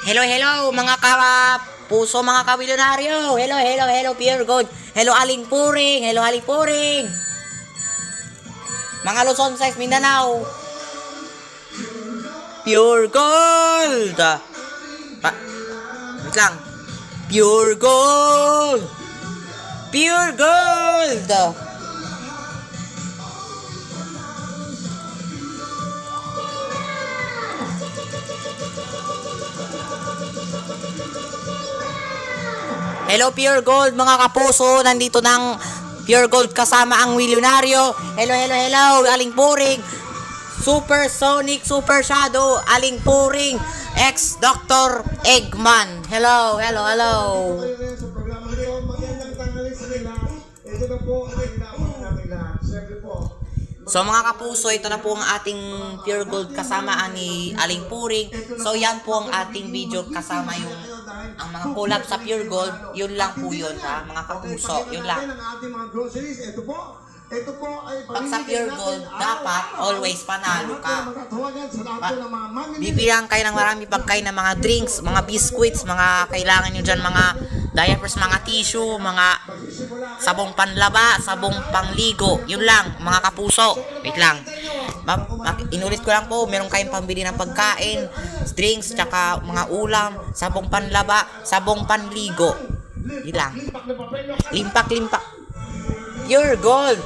Hello, hello, mga puso, mga kabilyonaryo. Hello, hello, hello, Pure Gold. Hello, Aling Puring. Hello, Aling Puring. Mga Luzon, Visayas, Mindanao. Pure Gold. Wait lang. Pure Gold. Pure Gold. Hello Pure Gold mga kapuso, nandito ng Pure Gold kasama ang Milyonaryo. Hello, hello, hello, Aling Puring. Super Sonic, Super Shadow, Aling Puring, ex-Dr. Eggman. Hello, hello, hello. Sa programa nito, magandang tanghali sa nila. Ito na po ang ginagawa namin lahat. Siyempre po. So mga kapuso, ito na po ang ating Pure Gold kasama ni Aling Puring. So yan po ang ating video kasama yung ang mga collab sa Pure Gold. Yun lang po yun ha, mga kapuso. Yun lang. Ang ating mga groceries, ito po. Ito po ay Pag sa Pure Gold, dapat always panalo ka. Bibili Bibilang kayo ng marami pagkain ng mga drinks, mga biscuits, mga kailangan nyo dyan, mga diapers, mga tissue, mga sabong panlaba, sabong pangligo. Yun lang, mga kapuso. Wait lang. Inulit ko lang po, meron kayong pambili ng pagkain, drinks, tsaka mga ulam, sabong panlaba, sabong panligo. Yun lang. Limpak. Pure Gold.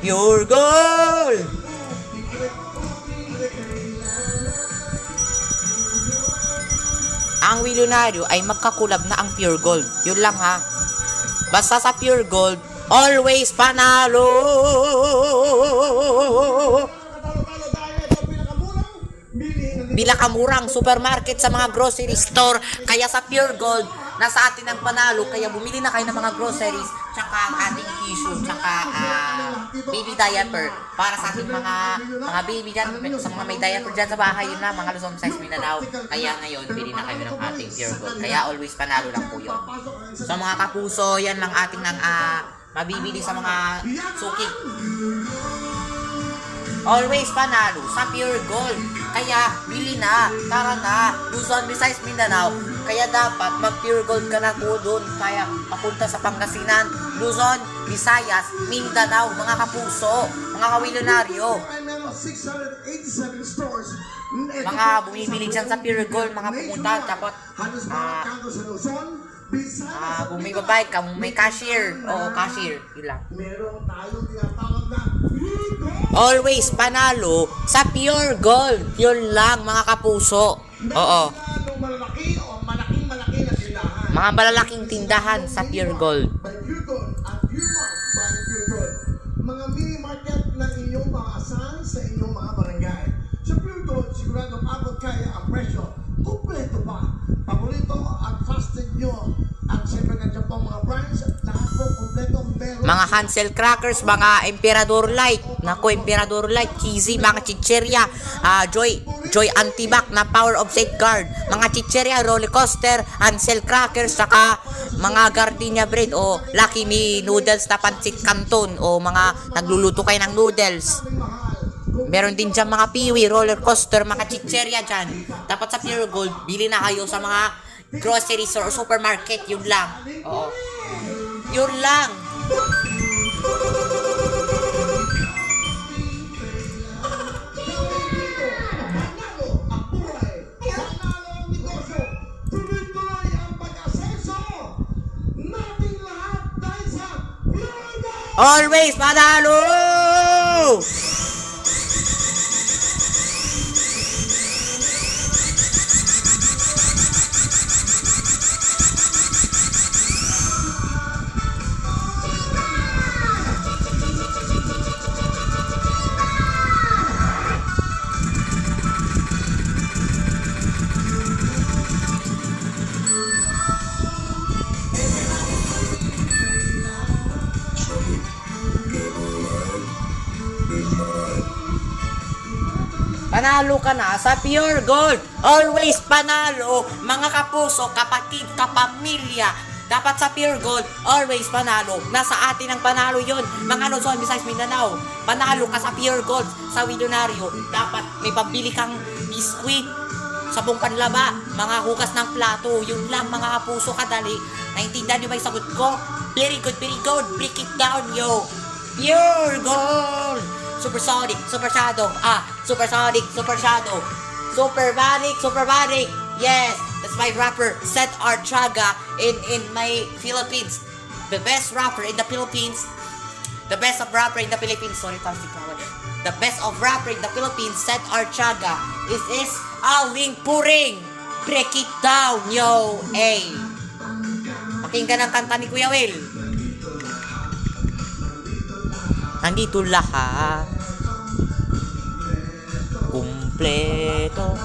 Pure Gold. Ang Milyonaryo ay magkakulab na ang Pure Gold. Yun lang ha. Basta sa Pure Gold, always panalo. Binakamurang supermarket sa mga grocery store. Kaya sa Pure Gold, nasa atin ang panalo. Kaya bumili na kayo ng mga groceries, tsaka ang ating tissue, tsaka baby diaper para sa ating mga baby dyan, sa mga may diaper dyan sa bahay. Yun na, mga Luzon, Visayas, Mindanao. Kaya ngayon, bili na kayo ng ating Pure Gold. Kaya always panalo lang po yun. So mga kapuso, yan lang ating mabibili sa mga suki. Always panalo sa Pure Gold. Kaya bili na, tara na, Luzon, Visayas, Mindanao. Kaya dapat mag-Pure Gold ka na po doon. Kaya papunta sa Pangasinan, Luzon, Visayas, Mindanao, mga kapuso, mga kawilyonaryo. Mga bumibili dyan sa Pure Gold, mga pumunta, dapat bumibabay ka, may cashier. Oo, cashier. Yun lang. Meron tayong tinatawag na Always panalo sa Pure Gold. Yun lang, mga kapuso. Oo. malaki o malaking na tindahan. Mga malalaking tindahan sa Pure Gold. By Pure Gold at Pure Mart by Pure Gold. Mga mini market na inyong maasahan sa inyong mga barangay. Sa Pure Gold, siguradong abot kaya ang presyo. Kompleto pa. Paborito at trusted nyo. At siyempre nandiyan po mga brands. Lahat po kompleto. Mga Hansel Crackers, mga Emperador Light. Naku, Emperador Light, cheesy, mga chicheria, Joy Antibac na Power of Safeguard, mga chicheria, roller coaster, Hansel Crackers, saka mga Gardenia Bread o Lucky Me Noodles na pancit canton o mga nagluluto kayo ng noodles. Meron din dyan mga piwi, roller coaster, mga chicheria dyan. Dapat sa Pure Gold, bili na kayo sa mga grocery store o supermarket. Yun lang. Oo. Yun lang. Always panalo! Panalo ka na sa Pure Gold. Always panalo, mga kapuso, kapatid, kapamilya. Dapat sa Pure Gold, always panalo. Nasa atin ang panalo yon. Mga Luzon, Visayas, Mindanao. Panalo ka sa Pure Gold, sa Milyonaryo. Dapat may pabili kang biskwit, sabong panlaba, mga hugas ng plato. Yun lang mga kapuso kadali. Naintindihan nyo ba yung sagot ko? Very good, break it down, yo. Pure gold. Supersonic, super shadow. Supersonic, super shadow. Supermatic. Yes, that's my rapper, Seth Archaga in my Philippines. The best rapper in the Philippines. The best of rapper in the Philippines. Sorry, Pastor Kawan. The best of rapper in the Philippines, Seth Archaga. This is Aling Puring. Break it down, yo. Hey. Pakinggan ang kanta ni Kuya Will. Nandito lahat. Kumpleto.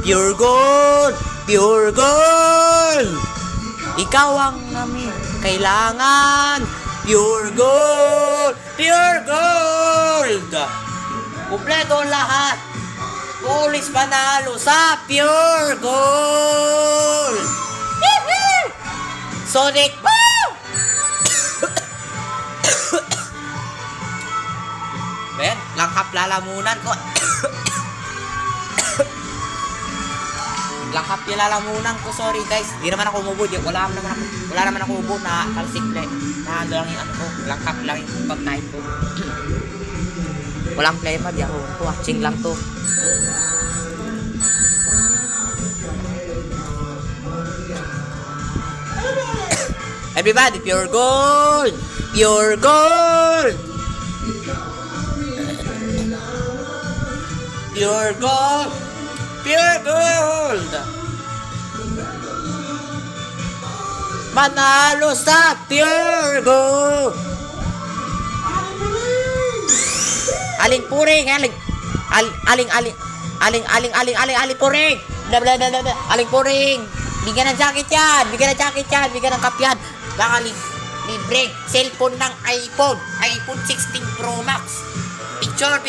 Pure gold! Pure gold! Ikaw ang namin kailangan. Pure gold! Pure gold! Kumpleto lahat. Police panalo sa pure gold! Sonic boom! Ben, langhap lalamunan ko. Langhap yung lalamunan ko, sorry guys. Di naman ako umubod. Wala naman ako umubod na kalsikle. Na ano lang yung ano ko. Langhap lang yung pagkain ko. Walang plema, di ako. Watching lang to. Everybody, pure gold! Pure gold! Pure gold! Pure gold! Manalo sa pure gold! Aling puring! Aling puring! Aling puring! Bigyan ng jacket yan! Bigyan ng kap yan! Baka libre cellphone ng iPhone 16 Pro Max. Picture.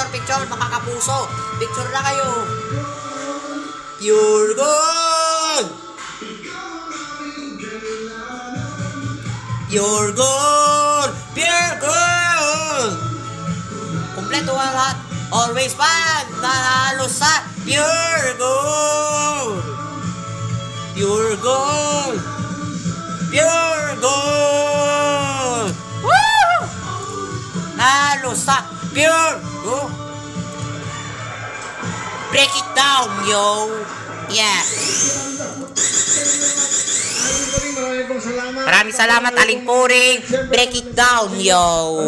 Picture, mga kapuso. Picture na kayo. Pure gold! Pure gold! Pure gold! Kompleto ang lahat. Always pag nanalo sa pure gold! Pure gold! Pure gold! Woo! Nalo sa pure gold! Break it down, yo! Yeah! Maraming salamat, Aling Puring! Break it down, yo!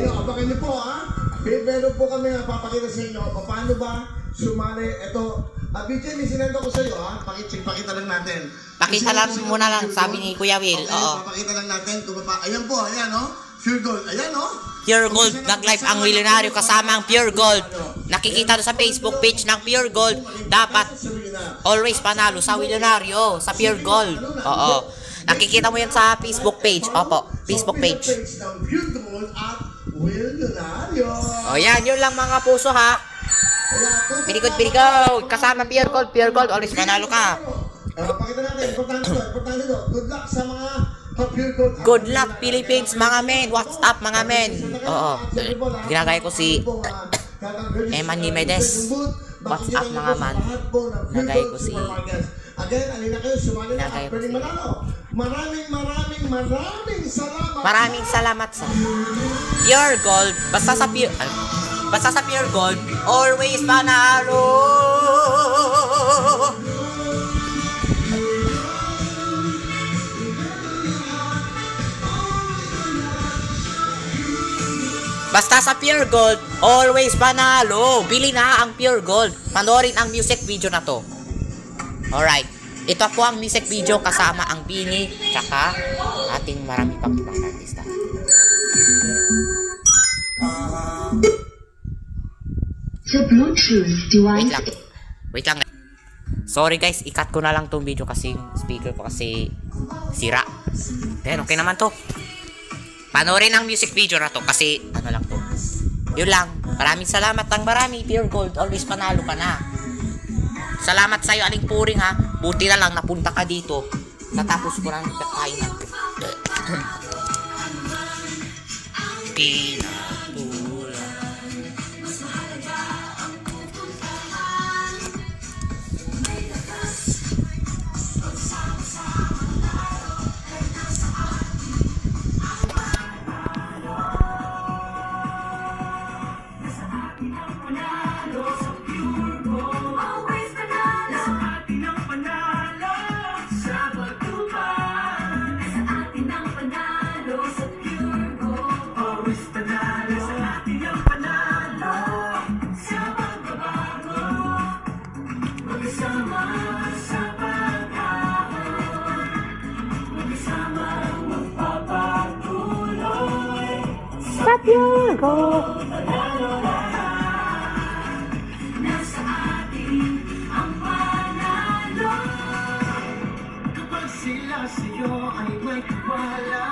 Abangan niyo po, ha? Meron po kami nga papakita sa inyo paano ba sumali. Ito, BJ, may sinendo ko sa iyo, ha? Pakita lang natin. Pakita lang muna lang, sabi ni Kuya Will. Okay, Oo. papakita lang natin. Ayan po, ayan, no? Pure gold. Ayan, no? Pure Gold, nag-live ang Milyonaryo kasama ang Pure Gold. Nakikita doon sa Facebook page ng Pure Gold. Dapat always panalo sa Milyonaryo, sa Pure Gold. Oo. Nakikita mo yan sa Facebook page. Opo, Facebook page. Pure gold at Milyonaryo. O yan, yun lang mga puso ha. Very good. Kasama Pure Gold, always manalo ka. Pakita natin, importante to. Good luck sa mga Pure Gold. Good luck Philippines mga men. What's up mga men? Oo. Ginagaya ko si Eman Nimedes. What's up mga man? Ginagaya ko si Again, alina kayo, sumali na. Ginagaya ko Pwede si manalo. Maraming salamat. Maraming salamat sa Pure Gold. Basta sa Pure Gold, always panalo. Basta sa Pure Gold, always panalo. Bili na ang Pure Gold. Panoorin ang music video na to. Alright. Ito po ang music video kasama ang Bini tsaka ating marami pang ibang artista. The Bluetooth device. Wait lang. Sorry guys, ikat ko na lang tong video kasi yung speaker ko kasi sira. Then okay naman to. Panoorin ang music video na to kasi ano lang to. Yun lang. Maraming salamat ng marami. Pure Gold, always panalo ka na. Salamat sa'yo, Aling Puring ha. Buti na lang napunta ka dito. Natapos ko lang kain natin. pinatulan. Always panalo sa atin ang panalo sa pagtupad. Sa atin ang panalo sa pure gold. Always panalo sa atin ang panalo sa pagbabago. Magkasama sa pagkahon. Magkasama magpapatuloy sa pure gold. Nasa atin ang panalo. Kapag sila sa'yo ay may tiwala,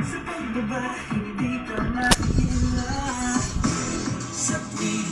sa pagbaba hindi ka makikila. Sa tigil